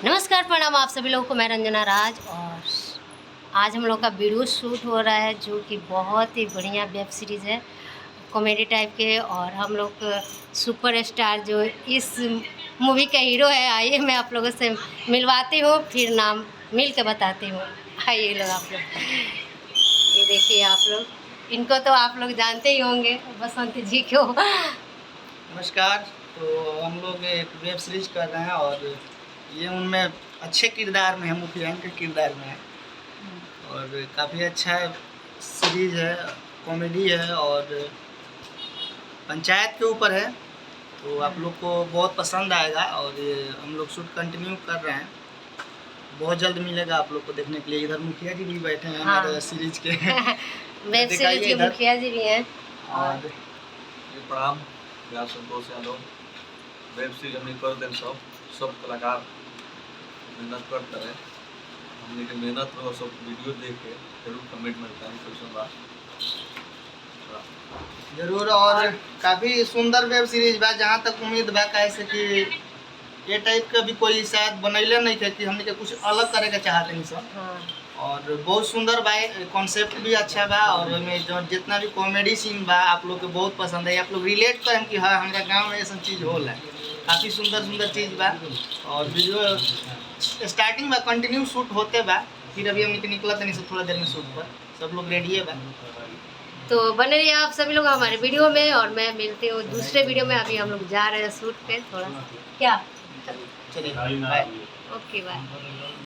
नमस्कार, प्रणाम आप सभी लोगों को। मैं रंजना राज और आज हम लोग का वीडियो शूट हो रहा है जो कि बहुत ही बढ़िया वेब सीरीज़ है कॉमेडी टाइप के। और हम लोग सुपर स्टार जो इस मूवी का हीरो है, आइए मैं आप लोगों से मिलवाती हूँ, फिर नाम मिल के बताती हूँ। आइए लोग, आप लोग ये देखिए, आप लोग इनको तो आप लोग जानते ही होंगे, बसंत जी को। नमस्कार। तो हम लोग एक वेब सीरीज कर रहे हैं और ये उनमें अच्छे किरदार में है, मुखिया के किरदार में है और काफ़ी अच्छा सीरीज है, कॉमेडी है और पंचायत के ऊपर है। तो आप लोग को बहुत पसंद आएगा और ये हम लोग शूट कंटिन्यू कर रहे हैं। बहुत जल्द मिलेगा आप लोग को देखने के लिए। इधर मुखिया जी भी बैठे हैं हमारे सीरीज के वेब सीरीज के मुखिया जी भी हैं। और ये प्रणाम, मैं संतोष यादव। वेब सीरीज हमने कर दें, सब कलाकार मेहनत करते रहे। हमने के मेहनत और सब वीडियो देख के जरूर कमेंट में बताएं कैसा बा। जरूर। और काफ़ी सुंदर वेब सीरीज बा, जहाँ तक उम्मीद बा कैसे कि ये टाइप का भी कोई शायद बनैले नहीं थे कि हमने के कुछ अलग करे के चाहते हैं सब। और बहुत सुंदर बा, कॉन्सेप्ट भी अच्छा बा और में जो जितना भी कॉमेडी सीन बा आप लोग को बहुत पसंद है। आप लोग रिलेट करें कि हाँ हमारे गांव में ऐसा चीज़ होला है। काफ़ी सुंदर सुंदर चीज़ बा और वीडियो स्टार्टिंग में कंटिन्यू शूट होते बा, फिर अभी हम निकला था नहीं सब थोड़ा देर में शूट पर। सब लोग रेडी है बा। तो बने रहिए आप सभी लोग हमारे वीडियो में और मैं मिलती हूँ दूसरे वीडियो में। अभी हम लोग जा रहे हैं शूट पे थोड़ा सा, क्या चलिए बाय। Okay bye.